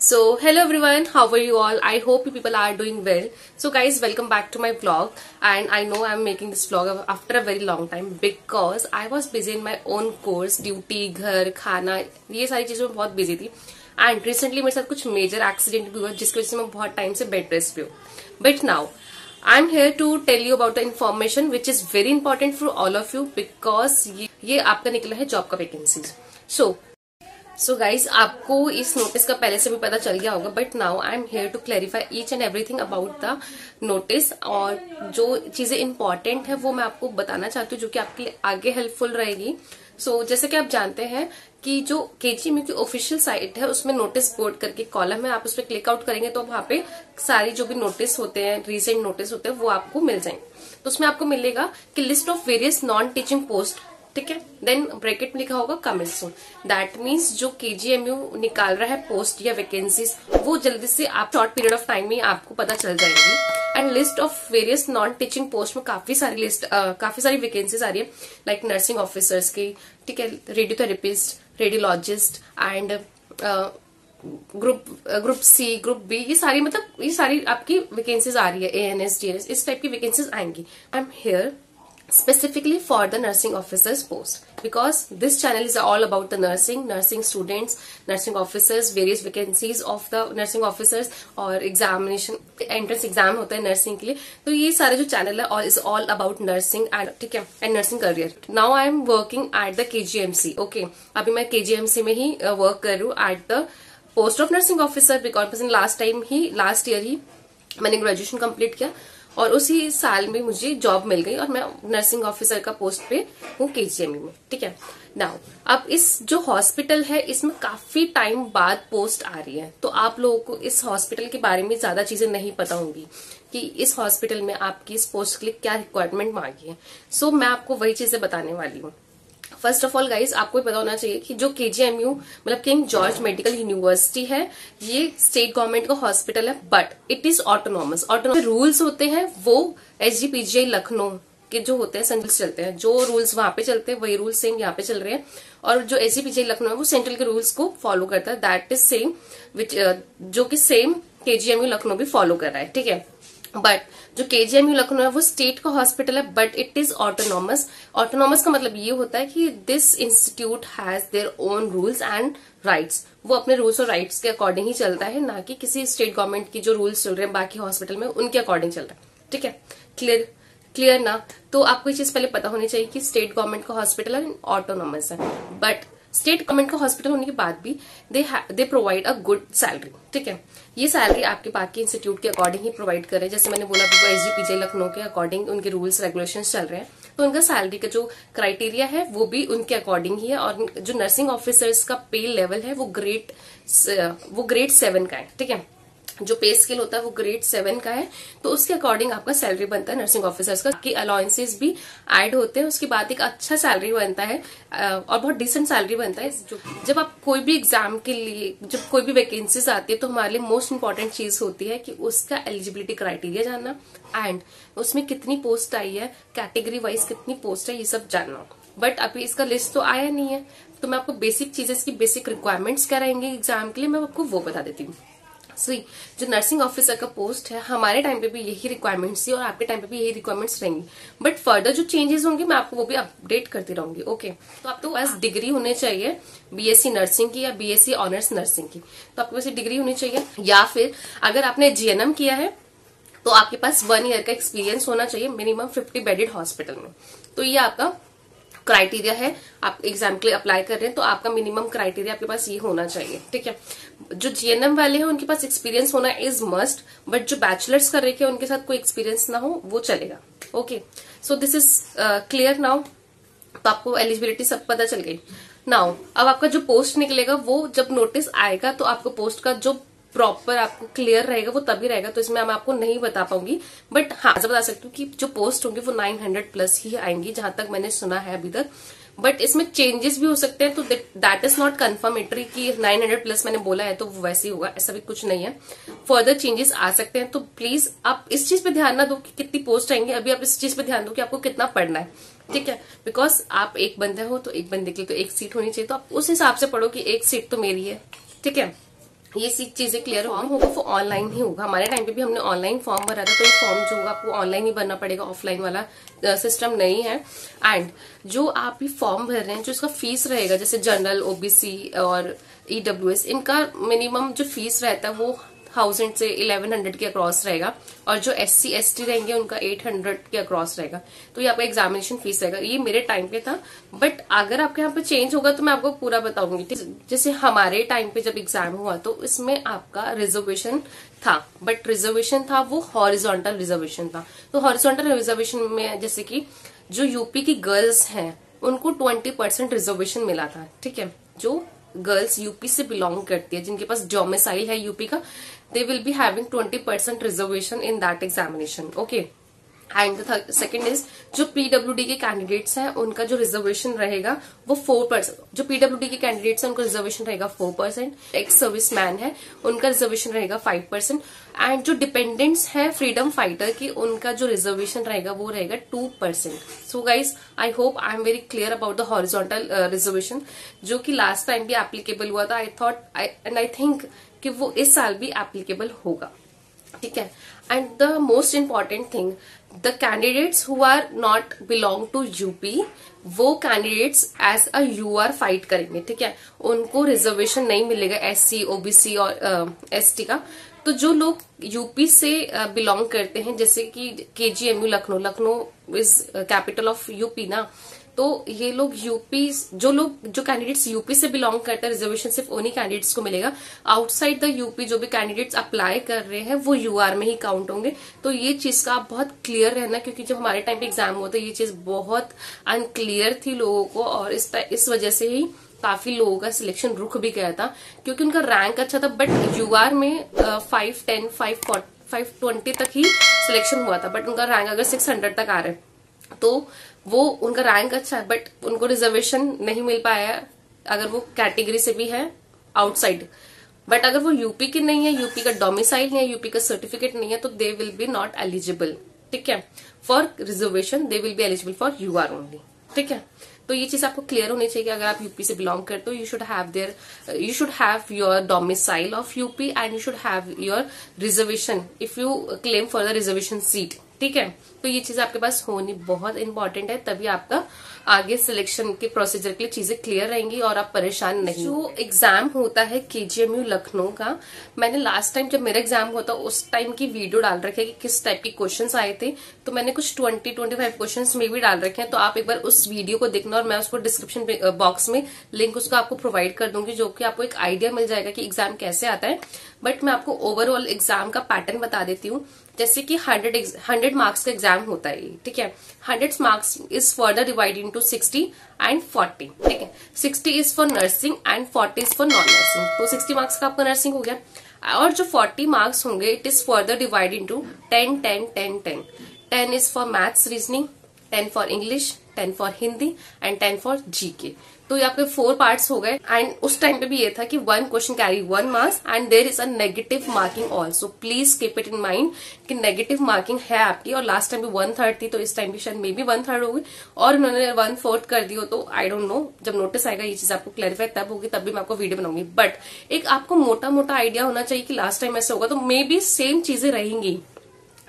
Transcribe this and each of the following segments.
So hello everyone, how are you all? I hope you people are doing well. So guys, welcome back to my vlog, and I know I'm making this vlog after a very long time because I was busy in my own course, duty, घर, खाना, ये सारी चीजों में बहुत busy थी. And recently मेरे साथ कुछ major accident भी हुआ जिसकी वजह से मैं बहुत टाइम से bed rest पे हूँ. But now I'm here to tell you about the information which is very important for all of you because ये आपका निकला है जॉब का वैकेंसीज. सो गाइज, आपको इस नोटिस का पहले से भी पता चल गया होगा, but now I am here to clarify each and everything about the notice. और जो चीजें इंपॉर्टेंट है वो मैं आपको बताना चाहती हूँ जो कि आपके लिए आगे हेल्पफुल रहेगी. जैसे कि आप जानते हैं कि जो केजीएमयू की ऑफिशियल साइट है उसमें नोटिस बोर्ड करके कॉलम है, आप उस पर क्लिक आउट करेंगे तो वहां पे सारी जो भी नोटिस होते हैं, रीसेंट नोटिस होते हैं, वो आपको मिल जाएंगे. तो उसमें आपको मिलेगा कि list of various non teaching post, ठीक है. देन ब्रैकेट में लिखा होगा कमिंग सून. दैट मीन्स जो केजीएमयू निकाल रहा है पोस्ट या वैकेंसीज वो जल्दी से आप शॉर्ट पीरियड ऑफ टाइम में आपको पता चल जाएगी. And list of various non teaching post में काफी सारी वैकेंसीज आ रही है, लाइक नर्सिंग ऑफिसर्स की, ठीक है, radiotherapist, radiologist and group C, group B, ये सारी आपकी वैकेंसीज आ रही है. एएनएस, डीएनएस, इस टाइप की वैकेंसीज आएंगी. I am here specifically for the nursing officers post because this channel is all about the nursing students, nursing officers, various vacancies of the nursing officers और examination, entrance exam होता है nursing के लिए. तो ये सारे जो चैनल है is all about nursing and ठीक है and nursing career. Now I am working at the KGMC. Okay, अभी मैं KGMC में ही वर्क कर रही हूँ at the post of nursing officer because last year ही मैंने ग्रेजुएशन कंप्लीट किया और उसी साल में मुझे जॉब मिल गई और मैं नर्सिंग ऑफिसर का पोस्ट पे हूँ केजीएमयू में, ठीक है. नाउ अब इस जो हॉस्पिटल है इसमें काफी टाइम बाद पोस्ट आ रही है, तो आप लोगों को इस हॉस्पिटल के बारे में ज्यादा चीजें नहीं पता होंगी कि इस हॉस्पिटल में आपकी इस पोस्ट के लिए क्या रिक्वायरमेंट मांगी है. मैं आपको वही चीजें बताने वाली हूँ. फर्स्ट ऑफ ऑल गाइज, आपको पता होना चाहिए कि जो केजीएमयू मतलब किंग जॉर्ज मेडिकल यूनिवर्सिटी है, ये स्टेट गवर्नमेंट का हॉस्पिटल है, but it is autonomous. Rules होते हैं वो एसजीपीजीआई लखनऊ के जो होते हैं सेंट्रल चलते हैं. जो रूल्स वहां पे चलते हैं वही रूल्स सेम यहाँ पे चल रहे हैं. और जो एसजीपीजीआई लखनऊ है वो सेंट्रल के रूल्स को फॉलो करता है. दैट इज सेम जो कि सेम केजीएमयू लखनऊ भी फॉलो कर रहा है, ठीक है. बट जो केजीएमयू लखनऊ है वो स्टेट का हॉस्पिटल है, but it is autonomous. Autonomous का मतलब ये होता है कि this institute has their own rules and rights. वो अपने रूल्स और राइट्स के अकॉर्डिंग ही चलता है, ना कि किसी स्टेट गवर्नमेंट की जो रूल्स चल रहे हैं बाकी हॉस्पिटल में उनके अकॉर्डिंग चल रहा है, ठीक है. क्लियर ना. तो आपको ये चीज पहले पता होनी चाहिए कि स्टेट गवर्नमेंट का हॉस्पिटल है, ऑटोनॉमस है, बट स्टेट गवर्नमेंट का हॉस्पिटल होने के बाद भी they provide a good salary, ठीक है. ये सैलरी आपके बाकी इंस्टीट्यूट के अकॉर्डिंग ही प्रोवाइड कर रहे हैं. जैसे मैंने बोला वो एसजीपीजीआई लखनऊ के अकॉर्डिंग उनके रूल्स रेगुलेशंस चल रहे हैं, तो उनका सैलरी का जो क्राइटेरिया है वो भी उनके अकॉर्डिंग ही है. और जो नर्सिंग ऑफिसर्स का पे लेवल है वो ग्रेड 7 का है, ठीक है. जो पे स्केल होता है वो ग्रेड 7 का है, तो उसके अकॉर्डिंग आपका सैलरी बनता है नर्सिंग ऑफिसर्स का, कि अलाउंसेस भी ऐड होते हैं. उसके बाद एक अच्छा सैलरी बनता है और बहुत डिसेंट सैलरी बनता है. जब आप कोई भी एग्जाम के लिए जब कोई भी वैकेंसीज आती है तो हमारे लिए मोस्ट इंपॉर्टेंट चीज होती है कि उसका एलिजिबिलिटी क्राइटेरिया जानना एंड उसमें कितनी पोस्ट आई है, कैटेगरी वाइज कितनी पोस्ट है, ये सब जानना. बट अभी इसका लिस्ट तो आया नहीं है, तो मैं आपको बेसिक चीजें, इसकी बेसिक रिक्वायरमेंट्स क्या रहेंगे एग्जाम के लिए, मैं आपको वो बता देती हूँ. जो नर्सिंग ऑफिसर का पोस्ट है हमारे टाइम पे भी यही रिक्वायरमेंट्स थी और आपके टाइम पे भी यही रिक्वायरमेंट्स रहेंगी, बट फर्दर जो चेंजेस होंगे मैं आपको वो भी अपडेट करती रहूंगी. ओके, तो आपको पास डिग्री होनी चाहिए बीएससी नर्सिंग की या बीएससी ऑनर्स नर्सिंग की. तो आपके पास डिग्री होनी चाहिए, या फिर अगर आपने जीएनएम किया है तो आपके पास 1 ईयर का एक्सपीरियंस होना चाहिए मिनिमम 50 बेडेड हॉस्पिटल में. तो ये आपका क्राइटेरिया है. आप एग्जाम के लिए अप्लाई कर रहे हैं तो आपका मिनिमम क्राइटेरिया आपके पास ये होना चाहिए, ठीक है. जो जीएनएम वाले हैं उनके पास एक्सपीरियंस होना इज मस्ट, बट जो बैचलर्स कर रहे हैं उनके साथ कोई एक्सपीरियंस ना हो वो चलेगा. Okay, so this is clear now. तो आपको एलिजिबिलिटी सब पता चल गई. नाउ अब आपका जो पोस्ट निकलेगा वो जब नोटिस आएगा तो आपको पोस्ट का जो प्रॉपर आपको क्लियर रहेगा वो तभी रहेगा, तो इसमें मैं आपको नहीं बता पाऊंगी. बट हाँ बता सकती हूँ कि जो पोस्ट होंगे वो 900 प्लस ही आएंगी जहां तक मैंने सुना है अभी तक. बट इसमें चेंजेस भी हो सकते हैं, तो दैट इज नॉट कन्फर्मेटरी कि 900 प्लस मैंने बोला है तो वो वैसे ही होगा, ऐसा भी कुछ नहीं है. फर्दर चेंजेस आ सकते हैं, तो प्लीज आप इस चीज पे ध्यान ना दो कि कितनी पोस्ट आएंगी. अभी आप इस चीज पे ध्यान दो कि आपको कितना पढ़ना है, ठीक है. बिकॉज आप एक बंदे हो तो एक बंदे के लिए तो एक सीट होनी चाहिए, तो आप उस हिसाब से पढ़ो कि एक सीट तो मेरी है, ठीक है. ये चीजें क्लियर होगा वो ऑनलाइन ही होगा। हमारे टाइम पे भी हमने ऑनलाइन फॉर्म भरा था, तो ये फॉर्म जो होगा आपको ऑनलाइन ही भरना पड़ेगा, ऑफलाइन वाला सिस्टम नहीं है। एंड जो आप ये फॉर्म भर रहे हैं, जो इसका फीस रहेगा, जैसे जनरल, ओबीसी और ईडब्ल्यूएस, इनका मिनिमम जो फीस रहता है वो 1000 से 1100 के अक्रॉस रहेगा, और जो SC ST रहेंगे उनका 800 के अक्रॉस रहेगा। तो ये आपका एग्जामिनेशन फीस रहेगा। ये मेरे टाइम पे था, बट अगर आपके यहाँ पे चेंज होगा तो मैं आपको पूरा बताऊंगी। जैसे हमारे टाइम पे जब एग्जाम हुआ तो इसमें आपका रिजर्वेशन था, बट रिजर्वेशन था वो हॉरिजॉन्टल रिजर्वेशन था। तो हॉरिजॉन्टल रिजर्वेशन में जैसे कि जो यूपी की गर्ल्स हैं उनको 20% रिजर्वेशन मिला था, ठीक है। जो गर्ल्स यूपी से बिलोंग करती है, जिनके पास डोमिसाइल है यूपी का, दे will be having 20% reservation in that examination, okay. And the second is जो पीडब्ल्यूडी के कैंडिडेट्स हैं उनका जो रिजर्वेशन रहेगा वो 4%। जो पीडब्ल्यूडी के कैंडिडेट्स हैं उनका रिजर्वेशन रहेगा 4%। एक्स सर्विस मैन है उनका रिजर्वेशन रहेगा 5%। एंड जो डिपेंडेंट्स है फ्रीडम फाइटर की, उनका जो रिजर्वेशन रहेगा वो रहेगा 2%। So guys, I hope I am very clear about the horizontal reservation, जो कि लास्ट टाइम भी एप्लीकेबल हुआ था। आई थिंक कि वो इस साल भी एप्लीकेबल होगा, ठीक है। And the most important thing, the candidates who are not belong to UP, वो candidates as a UR fight करेंगे, ठीक है। उनको रिजर्वेशन नहीं मिलेगा SC, OBC और ST का। तो जो लोग यूपी से बिलोंग करते हैं, जैसे कि KGMU Lucknow is capital of UP ना, तो ये लोग यूपी, जो कैंडिडेट्स यूपी से बिलोंग करते हैं, रिजर्वेशन सिर्फ उन्हीं कैंडिडेट्स को मिलेगा। आउटसाइड द यूपी जो भी कैंडिडेट्स अप्लाई कर रहे हैं वो यूआर में ही काउंट होंगे। तो ये चीज का आप बहुत क्लियर रहना, क्योंकि जब हमारे टाइम पे एग्जाम हुआ था ये चीज बहुत अनक्लियर थी लोगों को, और इस वजह से ही काफी लोगों का सिलेक्शन रुक भी गया था, क्योंकि उनका रैंक अच्छा था। बट यूआर में 510, 520 तक ही सिलेक्शन हुआ था, बट उनका रैंक अगर 600 तक आ रहा है तो वो उनका रैंक अच्छा है, बट उनको रिजर्वेशन नहीं मिल पाया है अगर वो कैटेगरी से भी है आउटसाइड। बट अगर वो यूपी की नहीं है, यूपी का डोमिसाइल नहीं है, यूपी का सर्टिफिकेट नहीं है, तो they will be not eligible, ठीक है, for reservation. They will be eligible for UR only, ठीक है। तो ये चीज आपको क्लियर होनी चाहिए कि अगर आप यूपी से बिलोंग करते हो, you should have your domicile of UP and you should have your reservation if you claim for the reservation seat, ठीक है। तो ये चीज आपके पास होनी बहुत इंपॉर्टेंट है, तभी आपका आगे सिलेक्शन के प्रोसीजर के लिए चीजें क्लियर रहेंगी और आप परेशान नहीं। जो एग्जाम होता है KGMU लखनऊ का, मैंने लास्ट टाइम जब मेरा एग्जाम हुआ था उस टाइम की वीडियो डाल रखी है कि किस टाइप के क्वेश्चंस आए थे। तो मैंने कुछ 20-25 क्वेश्चंस में भी डाल रखे हैं, तो आप एक बार उस वीडियो को देखना, और मैं उसको डिस्क्रिप्शन बॉक्स में लिंक उसका आपको प्रोवाइड कर दूंगी, जो कि आपको एक आइडिया मिल जाएगा कि एग्जाम कैसे आता है। बट मैं आपको ओवरऑल एग्जाम का पैटर्न बता देती हूँ। जैसे कि 100 मार्क्स का एग्जाम होता है, ठीक है। 100 marks is further divide into 60 and 40, ठीक है। 60 is for nursing and 40 is for non nursing. तो 60 मार्क्स का आपका नर्सिंग हो गया, और जो 40 मार्क्स होंगे it is further divide into 10, 10, 10, 10। 10 is for maths reasoning, 10 for English, 10 for Hindi and 10 for GK। तो ये आपके 4 पार्ट्स हो गए। एंड उस टाइम पे भी ये था कि 1 question carry 1 marks and there is a negative marking also. Please keep it in mind कि नेगेटिव मार्किंग है आपकी। और लास्ट टाइम भी 1/3 थी, तो इस टाइम भी शायद मे बी 1/3 होगी, और उन्होंने 1/4 कर दी हो, तो आई डोंट नो। जब नोटिस आएगा ये चीज आपको क्लैरिफाई तब होगी, तब भी मैं आपको वीडियो बनाऊंगी। बट एक आपको मोटा मोटा आइडिया होना चाहिए कि लास्ट टाइम ऐसे होगा, तो मे बी सेम चीजें रहेंगी,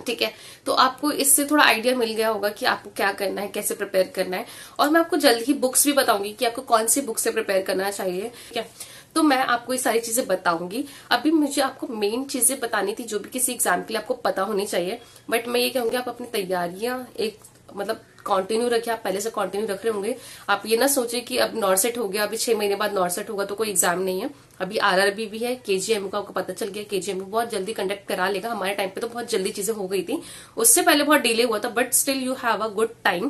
ठीक है। तो आपको इससे थोड़ा आइडिया मिल गया होगा कि आपको क्या करना है, कैसे प्रिपेयर करना है। और मैं आपको जल्द ही बुक्स भी बताऊंगी कि आपको कौन सी बुक से प्रिपेयर करना चाहिए, ठीक है। तो मैं आपको ये सारी चीजें बताऊंगी। अभी मुझे आपको मेन चीजें बतानी थी जो भी किसी एग्जाम के लिए आपको पता होनी चाहिए। बट मैं ये कहूंगी आप अपनी तैयारियां एक मतलब कंटिन्यू रखिए। आप पहले से कंटिन्यू रख रहे होंगे। आप ये ना सोचे कि अब नॉर्सेट हो गया, अभी 6 महीने बाद नॉर्सेट होगा तो कोई एग्जाम नहीं है। अभी RRB भी है, KGMU का आपको पता चल गया। KGMU बहुत जल्दी कंडक्ट करा लेगा। हमारे टाइम पे तो बहुत जल्दी चीजें हो गई थी, उससे पहले बहुत डिले हुआ था। But still you have a good time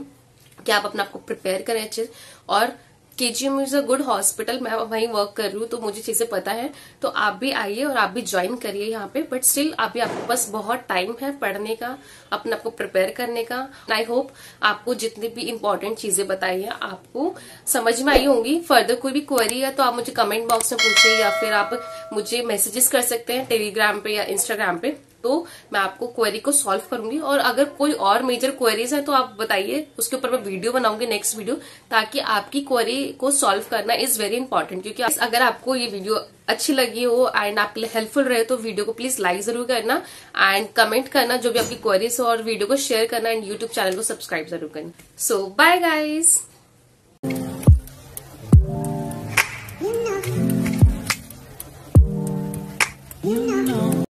कि आप अपने आपको प्रिपेयर करें अच्छे। और KGMU is a good hospital, मैं वहीं वर्क कर रही हूँ तो मुझे चीजें पता है। तो आप भी आइए और आप भी ज्वाइन करिए यहाँ पे। बट स्टिल अभी आपके पास बहुत टाइम है पढ़ने का, अपने आपको प्रिपेयर करने का। आई होप आपको जितनी भी इंपॉर्टेंट चीजें बताई है आपको समझ में आई होंगी। फर्दर कोई भी क्वेरी है तो आप मुझे कमेंट बॉक्स में पूछिए, या फिर आप मुझे मैसेजेस कर सकते हैं टेलीग्राम पे या इंस्टाग्राम पे। तो मैं आपको क्वेरी को सॉल्व करूंगी। और अगर कोई और मेजर क्वेरीज है तो आप बताइए, उसके ऊपर मैं वीडियो बनाऊंगी नेक्स्ट वीडियो, ताकि आपकी क्वेरी को सॉल्व करना इज वेरी इंपॉर्टेंट। क्योंकि अगर आपको ये वीडियो अच्छी लगी हो एंड आपके लिए हेल्पफुल रहे तो वीडियो को प्लीज लाइक जरूर करना एंड कमेंट करना जो भी आपकी क्वेरीज हो, और वीडियो को शेयर करना एंड यूट्यूब चैनल को सब्सक्राइब जरूर करना। सो बाय गाइज।